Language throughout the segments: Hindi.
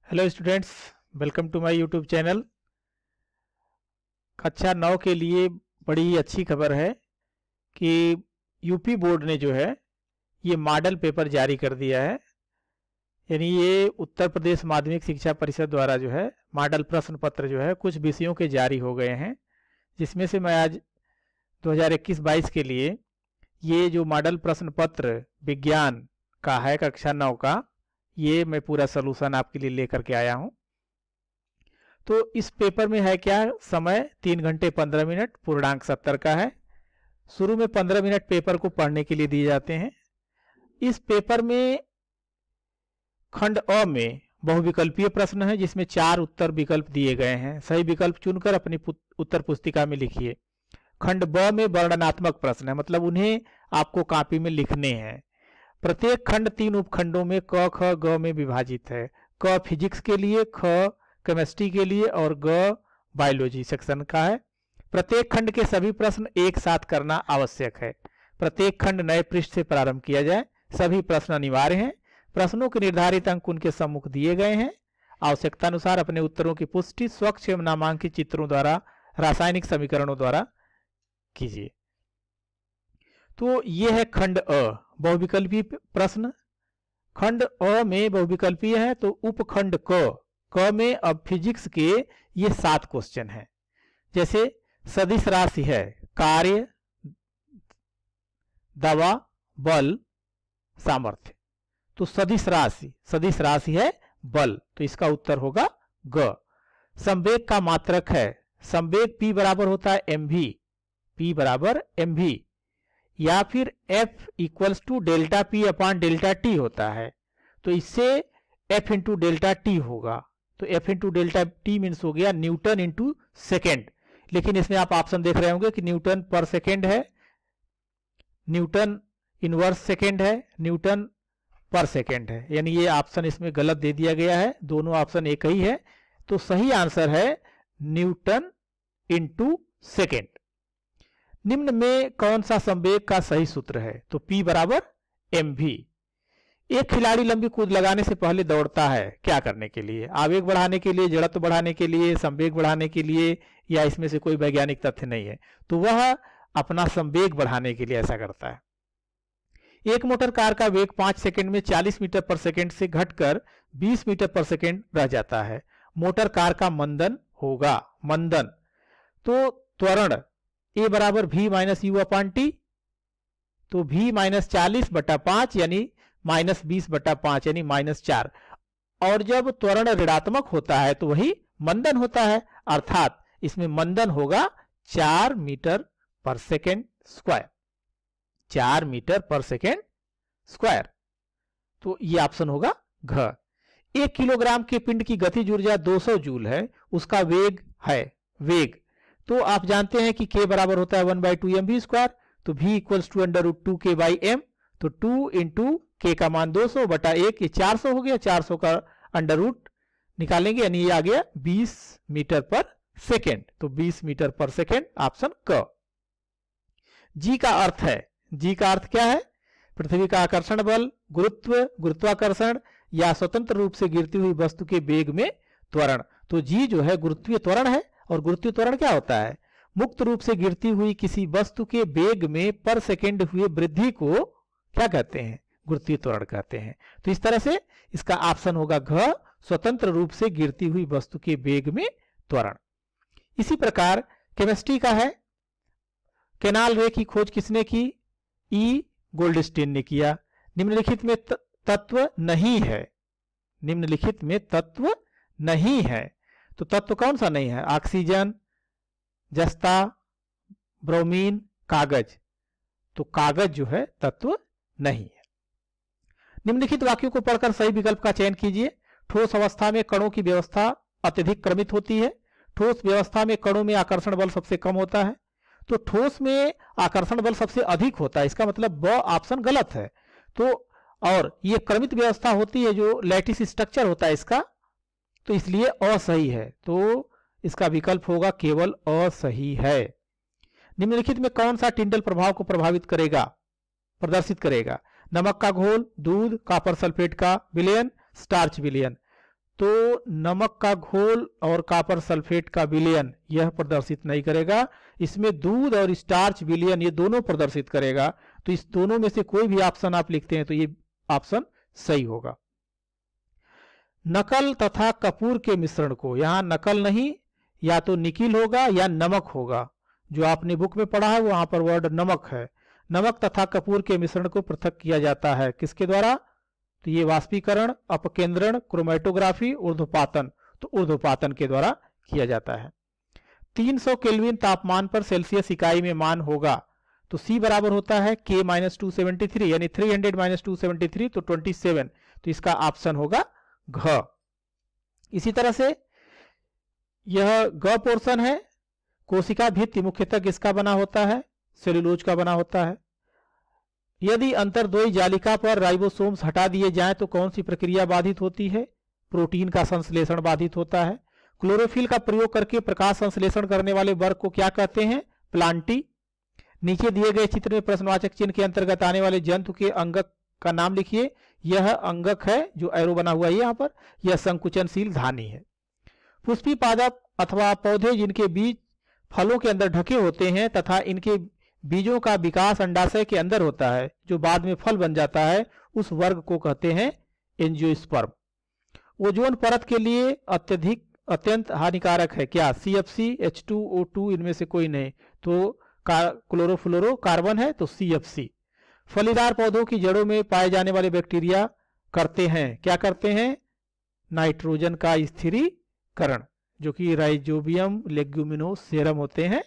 Hello students, welcome to my YouTube channel. कक्षा 9 के लिए बड़ी अच्छी खबर है कि यूपी बोर्ड ने जो है ये मॉडल पेपर जारी कर दिया है। यानी ये उत्तर प्रदेश माध्यमिक शिक्षा परिषद द्वारा जो है मॉडल प्रश्न पत्र जो है कुछ विषयों के जारी हो गए हैं, जिसमें से मैं आज 2021-22 के लिए ये जो मॉडल प्रश्न पत्र विज्ञान का है कक्षा 9 का, ये मैं पूरा सलूशन आपके लिए लेकर के आया हूं। तो इस पेपर में है क्या, समय 3 घंटे 15 मिनट, पूर्णांक 70 का है। शुरू में 15 मिनट पेपर को पढ़ने के लिए दिए जाते हैं। इस पेपर में खंड अ में बहुविकल्पीय प्रश्न है, जिसमें 4 उत्तर विकल्प दिए गए हैं। सही विकल्प चुनकर अपनी उत्तर पुस्तिका में लिखिए। खंड ब में वर्णनात्मक प्रश्न है, मतलब उन्हें आपको कॉपी में लिखने हैं। प्रत्येक खंड 3 उपखंडों में क ख ग में विभाजित है। क फिजिक्स के लिए, ख केमिस्ट्री के लिए और ग बायोलॉजी सेक्शन का है। प्रत्येक खंड के सभी प्रश्न एक साथ करना आवश्यक है। प्रत्येक खंड नए पृष्ठ से प्रारंभ किया जाए। सभी प्रश्न अनिवार्य हैं। प्रश्नों के निर्धारित अंक उनके सम्मुख दिए गए हैं। आवश्यकता अनुसार अपने उत्तरों की पुष्टि स्वच्छ एवं नामांकित चित्रों द्वारा, रासायनिक समीकरणों द्वारा कीजिए। तो ये है खंड अ, बहुविकल्पीय प्रश्न। खंड अ में बहुविकल्पीय है, तो उपखंड क में अब फिजिक्स के ये 7 क्वेश्चन हैं। जैसे सदिश राशि है, कार्य, दवा, बल, सामर्थ्य। तो सदिश राशि है बल, तो इसका उत्तर होगा ग। संवेग का मात्रक है, संवेग P बराबर होता है mv, P बराबर mv, या फिर F equals to delta P upon delta T होता है। तो इससे F इंटू डेल्टा T होगा। तो F into delta T means हो गया न्यूटन इंटू सेकेंड। लेकिन इसमें आप ऑप्शन देख रहे होंगे कि न्यूटन पर सेकेंड है, न्यूटन इनवर्स सेकेंड है, न्यूटन पर सेकेंड है। यानी ये ऑप्शन इसमें गलत दे दिया गया है, दोनों ऑप्शन एक ही है। तो सही आंसर है न्यूटन इंटू सेकेंड। निम्न में कौन सा संवेग का सही सूत्र है? तो P बराबर mv। एक खिलाड़ी लंबी कूद लगाने से पहले दौड़ता है क्या करने के लिए? आवेग बढ़ाने के लिए, जड़त्व बढ़ाने के लिए, संवेग बढ़ाने के लिए, या इसमें से कोई वैज्ञानिक तथ्य नहीं है। तो वह अपना संवेग बढ़ाने के लिए ऐसा करता है। एक मोटर कार का वेग 5 सेकंड में 40 मीटर पर सेकंड से घटकर 20 मीटर पर सेकंड रह जाता है। मोटर कार का मंदन होगा, मंदन। तो त्वरण A बराबर V minus you upon T. तो V माइनस 40/5 यानी माइनस 20/5 यानी -4। और जब त्वरण ऋणात्मक होता है तो वही मंदन होता है, अर्थात इसमें मंदन होगा 4 मीटर पर सेकेंड स्क्वायर, 4 मीटर पर सेकेंड स्क्वायर। तो ये ऑप्शन होगा घ। 1 किलोग्राम के पिंड की गतिज ऊर्जा 200 जूल है, उसका वेग है, वेग। तो आप जानते हैं कि k बराबर होता है 1/2 mv²। तो v equals to √2k by m। तो 2 इंटू k का मान 200/1, ये 400 हो गया। 400 का अंडर रूट निकालेंगे, यानी ये आ गया 20 मीटर पर सेकेंड। तो 20 मीटर पर सेकेंड ऑप्शन क। जी का अर्थ है, जी का अर्थ क्या है? पृथ्वी का आकर्षण बल, गुरुत्व, गुरुत्वाकर्षण, या स्वतंत्र रूप से गिरती हुई वस्तु के वेग में त्वरण। तो जी जो है गुरुत्वीय त्वरण है। और गुरुत्वीय त्वरण क्या होता है? मुक्त रूप से गिरती हुई किसी वस्तु के वेग में पर सेकेंड हुए वृद्धि को क्या कहते हैं? गुरुत्वीय त्वरण कहते हैं। तो इस तरह से इसका ऑप्शन होगा घ, स्वतंत्र रूप से गिरती हुई वस्तु के वेग में त्वरण। इसी प्रकार केमिस्ट्री का है, केनाल रे की खोज किसने की? ई गोल्डस्टीन ने किया। निम्नलिखित में तत्व नहीं है, निम्नलिखित में तत्व नहीं है। तो तत्व कौन सा नहीं है? ऑक्सीजन, जस्ता, ब्रोमीन, कागज। तो कागज जो है तत्व नहीं है। निम्नलिखित वाक्यों को पढ़कर सही विकल्प का चयन कीजिए। ठोस अवस्था में कणों की व्यवस्था अत्यधिक क्रमित होती है। ठोस व्यवस्था में कणों में आकर्षण बल सबसे कम होता है। तो ठोस में आकर्षण बल सबसे अधिक होता है, इसका मतलब ब ऑप्शन गलत है। तो और ये क्रमित व्यवस्था होती है, जो लैटिस स्ट्रक्चर होता है इसका, तो इसलिए असही है। तो इसका विकल्प होगा केवल असही है। निम्नलिखित में कौन सा टिंडल प्रभाव को प्रभावित करेगा, प्रदर्शित करेगा? नमक का घोल, दूध, कॉपर सल्फेट का विलयन, स्टार्च विलयन। तो नमक का घोल और कॉपर सल्फेट का विलयन यह प्रदर्शित नहीं करेगा। इसमें दूध और स्टार्च विलयन ये दोनों प्रदर्शित करेगा। तो इस दोनों में से कोई भी ऑप्शन आप लिखते हैं तो ये ऑप्शन सही होगा। नकल तथा कपूर के मिश्रण को, यहां नकल नहीं, या तो निकिल होगा या नमक होगा। जो आपने बुक में पढ़ा है वहां पर वर्ड नमक है। नमक तथा कपूर के मिश्रण को पृथक किया जाता है किसके द्वारा? तो ये वाष्पीकरण, अपकेंद्रण, क्रोमेटोग्राफी, ऊर्ध्वपातन। तो ऊर्ध्वपातन के द्वारा किया जाता है। 300 केल्विन तापमान पर सेल्सियस इकाई में मान होगा। तो C बराबर होता है K - 273, यानी 300 - 273 तो 27। तो इसका ऑप्शन होगा घ। इसी तरह से यह ग पोर्शन है। कोशिका भित्ति मुख्यतः किसका बना होता है? सेलुलोज का बना होता है। यदि अंतर्द्वयी जालिका पर राइबोसोम्स हटा दिए जाएं तो कौन सी प्रक्रिया बाधित होती है? प्रोटीन का संश्लेषण बाधित होता है। क्लोरोफिल का प्रयोग करके प्रकाश संश्लेषण करने वाले वर्ग को क्या कहते हैं? प्लांटी। नीचे दिए गए चित्र में प्रश्नवाचक चिन्ह के अंतर्गत आने वाले जंतु के अंगक का नाम लिखिए। यह अंगक है जो एरो बना हुआ है यहाँ पर, यह संकुचनशील धानी है। पुष्पी पादप अथवा पौधे जिनके बीज फलों के अंदर ढके होते हैं तथा इनके बीजों का विकास अंडाशय के अंदर होता है जो बाद में फल बन जाता है, उस वर्ग को कहते हैं एंजियोस्पर्म। ओजोन परत के लिए अत्यंत हानिकारक है क्या? CFC, H2O2 इनमें से कोई नहीं। तो क्लोरोफ्लोरोकार्बन है तो CFC। फलीदार पौधों की जड़ों में पाए जाने वाले बैक्टीरिया करते हैं, क्या करते हैं? नाइट्रोजन का स्थिरीकरण, जो कि राइजोबियम लेग्यूमिनोसेरम होते हैं।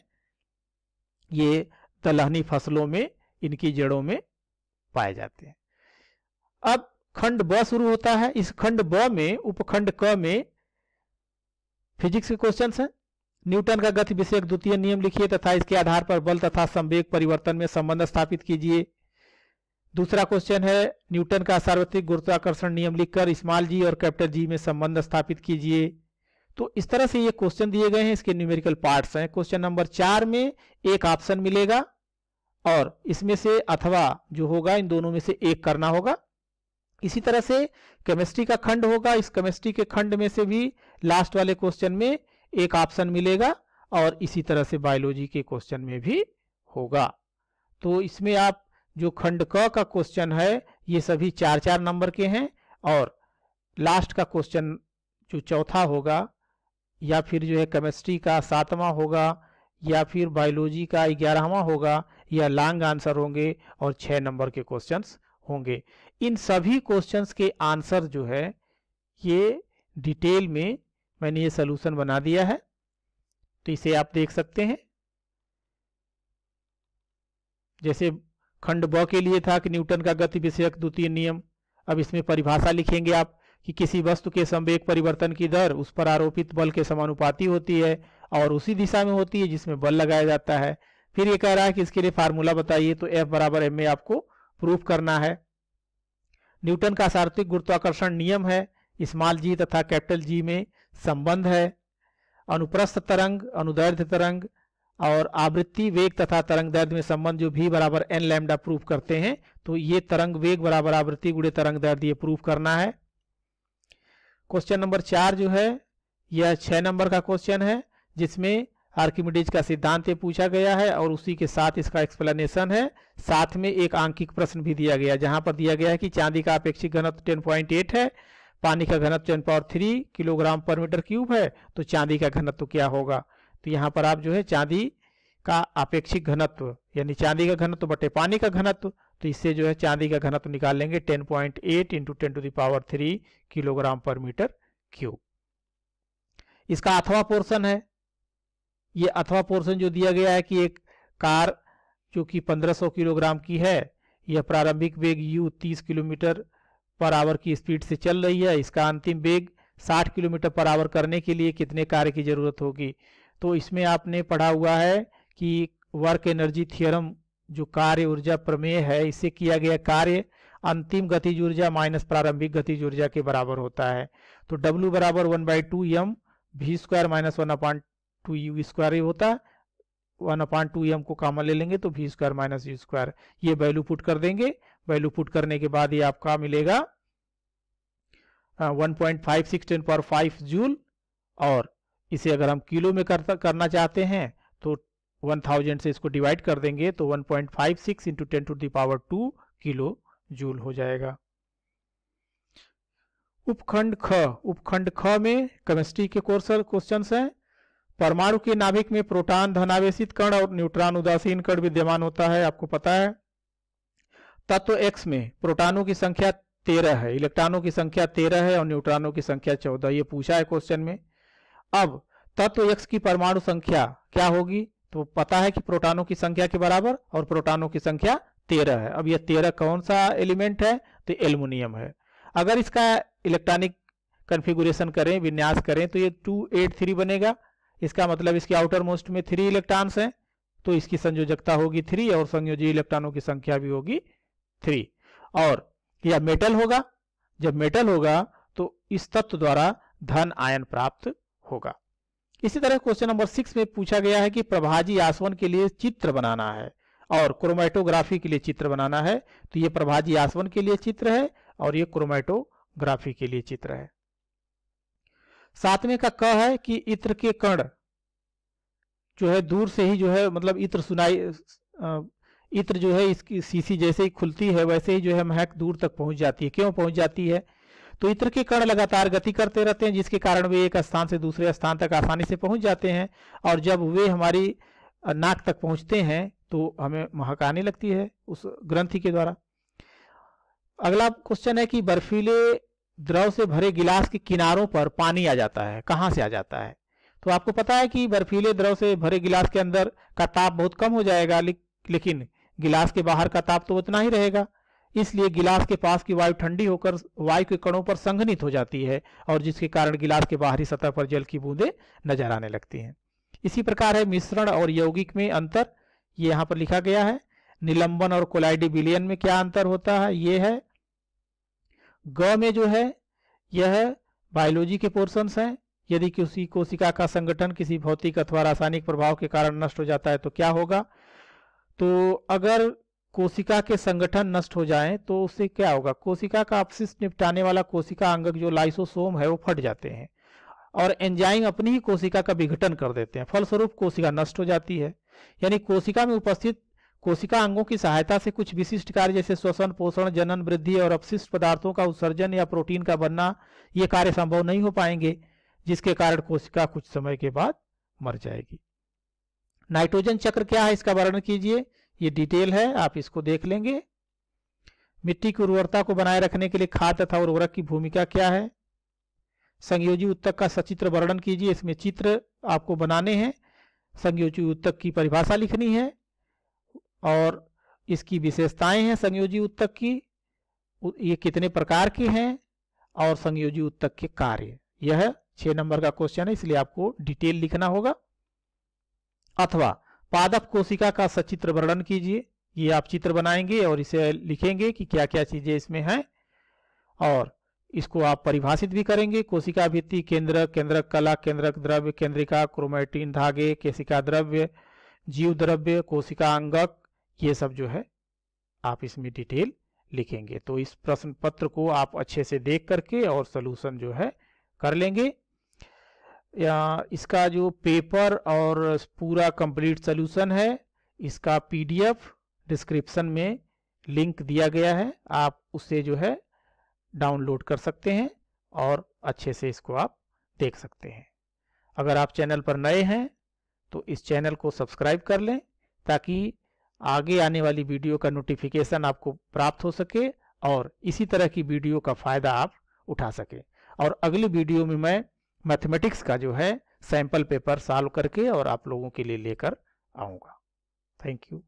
ये दलहनी फसलों में इनकी जड़ों में पाए जाते हैं। अब खंड ब शुरू होता है। इस खंड ब में उपखंड क में फिजिक्स के क्वेश्चंस हैं। न्यूटन का गति विषयक द्वितीय नियम लिखिए तथा इसके आधार पर बल तथा संवेग परिवर्तन में संबंध स्थापित कीजिए। दूसरा क्वेश्चन है न्यूटन का सार्वत्रिक गुरुत्वाकर्षण नियम लिखकर स्मॉल जी और कैपिटल जी में संबंध स्थापित कीजिए। तो इस तरह से ये क्वेश्चन दिए गए हैं, इसके न्यूमेरिकल पार्ट्स हैं। क्वेश्चन नंबर 4 में एक ऑप्शन मिलेगा और इसमें से अथवा जो होगा इन दोनों में से एक करना होगा। इसी तरह से केमिस्ट्री का खंड होगा। इस केमिस्ट्री के खंड में से भी लास्ट वाले क्वेश्चन में एक ऑप्शन मिलेगा और इसी तरह से बायोलॉजी के क्वेश्चन में भी होगा। तो इसमें आप जो खंड क का क्वेश्चन है ये सभी 4-4 नंबर के हैं और लास्ट का क्वेश्चन जो चौथा होगा या फिर जो है केमिस्ट्री का 7वां होगा या फिर बायोलॉजी का 11वां होगा, या लॉन्ग आंसर होंगे और 6 नंबर के क्वेश्चंस होंगे। इन सभी क्वेश्चंस के आंसर जो है ये डिटेल में मैंने ये सॉल्यूशन बना दिया है, तो इसे आप देख सकते हैं। जैसे खंड ब के लिए था कि न्यूटन का गति विषयक द्वितीय नियम। अब इसमें परिभाषा लिखेंगे आप कि किसी वस्तु के संवेग परिवर्तन की दर उस पर आरोपित बल के समानुपाती होती है और उसी दिशा में होती है जिसमें बल लगाया जाता है। फिर ये कह रहा है कि इसके लिए फार्मूला बताइए, तो F = ma आपको प्रूफ करना है। न्यूटन का सार्वत्रिक गुरुत्वाकर्षण नियम है, स्मॉल जी तथा कैपिटल जी में संबंध है। अनुप्रस्थ तरंग, अनुदैर्ध्य तरंग और आवृत्ति वेग तथा तरंग दैर्ध्य में संबंध जो v = n लैम्डा प्रूफ करते हैं, तो ये तरंग वेग बराबर आवृत्ति गुणे तरंग दैर्ध्य ये प्रूफ करना है। क्वेश्चन नंबर 4 जो है यह 6 नंबर का क्वेश्चन है जिसमें आर्किमिडीज का सिद्धांत पूछा गया है और उसी के साथ इसका एक्सप्लेनेशन है। साथ में एक आंकिक प्रश्न भी दिया गया जहां पर दिया गया है कि चांदी का अपेक्षित घनत्व 10.8 है, पानी का घनत्व 10³ किलोग्राम पर मीटर क्यूब है, तो चांदी का घनत्व क्या होगा। तो यहाँ पर आप जो है चांदी का अपेक्षित घनत्व यानी चांदी का घनत्व बटे पानी का घनत्व, तो इससे जो है चांदी का घनत्व निकाल लेंगे 10.8 × 10³ किलोग्राम पर मीटर क्यूब। इसका अथवा पोर्शन है। ये अथवा पोर्शन जो दिया गया है कि एक कार जो कि 1500 किलोग्राम की है, यह प्रारंभिक वेग u 30 किलोमीटर/आवर की स्पीड से चल रही है, इसका अंतिम वेग 60 किलोमीटर/आवर करने के लिए कितने कार्य की जरूरत होगी। तो इसमें आपने पढ़ा हुआ है कि वर्क एनर्जी थ्योरम जो कार्य ऊर्जा प्रमेय है, इससे किया गया कार्य अंतिम गतिज ऊर्जा माइनस प्रारंभिक गतिज ऊर्जा के बराबर होता है। तो W = 1/2m v² - 1/2u² होता है। 1/2m को कॉमन ले लेंगे तो v² - u²। ये वैल्यू पुट कर देंगे। वैल्यू पुट करने के बाद ये आपका मिलेगा 1.56 10⁵ जूल, और इसे अगर हम किलो में करना चाहते हैं तो 1000 से इसको डिवाइड कर देंगे तो 1.56 इंटू 10⁻² किलो जूल हो जाएगा। उपखंड ख में केमिस्ट्री के क्वेश्चंस हैं। परमाणु के नाभिक में प्रोटॉन धनावेशित कण और न्यूट्रॉन उदासीन कण विद्यमान होता है, आपको पता है। तत्व X में प्रोटॉनों की संख्या 13 है, इलेक्ट्रॉनों की संख्या 13 है और न्यूट्रॉनों की संख्या 14, ये पूछा है क्वेश्चन में। अब तत्व X की परमाणु संख्या क्या होगी, तो पता है कि प्रोटॉनों की संख्या के बराबर, और प्रोटॉनों की संख्या 13 है। अब यह 13 कौन सा एलिमेंट है, तो एल्युमिनियम है। अगर इसका इलेक्ट्रॉनिक कन्फिगुरेशन करें, विन्यास करें, तो ये 283 बनेगा। इसका मतलब इसके आउटर मोस्ट में 3 इलेक्ट्रॉन्स हैं, तो इसकी संयोजकता होगी 3 और संयोजी इलेक्ट्रॉनों की संख्या भी होगी 3। और यह मेटल होगा। जब मेटल होगा तो इस तत्व द्वारा धन आयन प्राप्त होगा। इसी तरह क्वेश्चन नंबर 6 में पूछा गया है कि प्रभाजी आसवन के लिए चित्र बनाना है और क्रोमेटोग्राफी के लिए चित्र बनाना है। तो ये प्रभाजी आसवन के लिए चित्र है और ये क्रोमेटोग्राफी के लिए चित्र है। 7वें का क है कि इत्र के कण जो है दूर से ही जो है, मतलब इत्र जो है इसकी शीशी जैसे ही खुलती है वैसे ही जो है महक दूर तक पहुंच जाती है। क्यों पहुंच जाती है, तो इत्र के कण लगातार गति करते रहते हैं, जिसके कारण वे एक स्थान से दूसरे स्थान तक आसानी से पहुंच जाते हैं, और जब वे हमारी नाक तक पहुंचते हैं तो हमें महक आने लगती है उस ग्रंथि के द्वारा। अगला क्वेश्चन है कि बर्फीले द्रव से भरे गिलास के किनारों पर पानी आ जाता है, कहां से आ जाता है। तो आपको पता है कि बर्फीले द्रव से भरे गिलास के अंदर का ताप बहुत कम हो जाएगा, लेकिन गिलास के बाहर का ताप तो उतना ही रहेगा। इसलिए गिलास के पास की वायु ठंडी होकर वायु के कणों पर संघनित हो जाती है, और जिसके कारण गिलास के बाहरी सतह पर जल की बूंदें नजर आने लगती हैं। इसी प्रकार है मिश्रण और यौगिक में अंतर, ये यहाँ पर लिखा गया है। निलंबन और कोलाइडी विलयन में क्या अंतर होता है, ये है। ग में जो है यह बायोलॉजी के पोर्शंस हैं। यदि किसी कोशिका का संगठन किसी भौतिक अथवा रासायनिक प्रभाव के कारण नष्ट हो जाता है तो क्या होगा। तो अगर कोशिका के संगठन नष्ट हो जाएं तो उससे क्या होगा, कोशिका का अपशिष्ट निपटाने वाला कोशिका अंगक जो लाइसोसोम है वो फट जाते हैं और एंजाइम अपनी ही कोशिका का विघटन कर देते हैं, फलस्वरूप कोशिका नष्ट हो जाती है। यानी कोशिका में उपस्थित कोशिका अंगों की सहायता से कुछ विशिष्ट कार्य जैसे श्वसन, पोषण, जनन, वृद्धि और अपशिष्ट पदार्थों का उत्सर्जन या प्रोटीन का बनना, ये कार्य संभव नहीं हो पाएंगे, जिसके कारण कोशिका कुछ समय के बाद मर जाएगी। नाइट्रोजन चक्र क्या है, इसका वर्णन कीजिए। ये डिटेल है, आप इसको देख लेंगे। मिट्टी की उर्वरता को बनाए रखने के लिए खाद तथा उर्वरक की भूमिका क्या है। संयोजी उत्तक का सचित्र वर्णन कीजिए। इसमें चित्र आपको बनाने हैं, संयोजी उत्तक की परिभाषा लिखनी है और इसकी विशेषताएं हैं संयोजी उत्तक की, ये कितने प्रकार के हैं और संयोजी उत्तक के कार्य। यह 6 नंबर का क्वेश्चन है, इसलिए आपको डिटेल लिखना होगा। अथवा पादप कोशिका का सचित्र वर्णन कीजिए। ये आप चित्र बनाएंगे और इसे लिखेंगे कि क्या क्या चीजें इसमें हैं और इसको आप परिभाषित भी करेंगे। कोशिका भित्ति, केंद्रक, केंद्रक कला, केंद्रक द्रव्य, केंद्रिका, क्रोमैटिन धागे, केशिका द्रव्य, जीव द्रव्य, कोशिका अंगक, ये सब जो है आप इसमें डिटेल लिखेंगे। तो इस प्रश्न पत्र को आप अच्छे से देख करके और सलूशन जो है कर लेंगे। या इसका जो पेपर और पूरा कंप्लीट सलूशन है, इसका पीडीएफ डिस्क्रिप्शन में लिंक दिया गया है, आप उससे जो है डाउनलोड कर सकते हैं और अच्छे से इसको आप देख सकते हैं। अगर आप चैनल पर नए हैं तो इस चैनल को सब्सक्राइब कर लें ताकि आगे आने वाली वीडियो का नोटिफिकेशन आपको प्राप्त हो सके और इसी तरह की वीडियो का फायदा आप उठा सके। और अगली वीडियो में मैं मैथमेटिक्स का जो है सैंपल पेपर सॉल्व करके और आप लोगों के लिए लेकर आऊँगा। Thank you.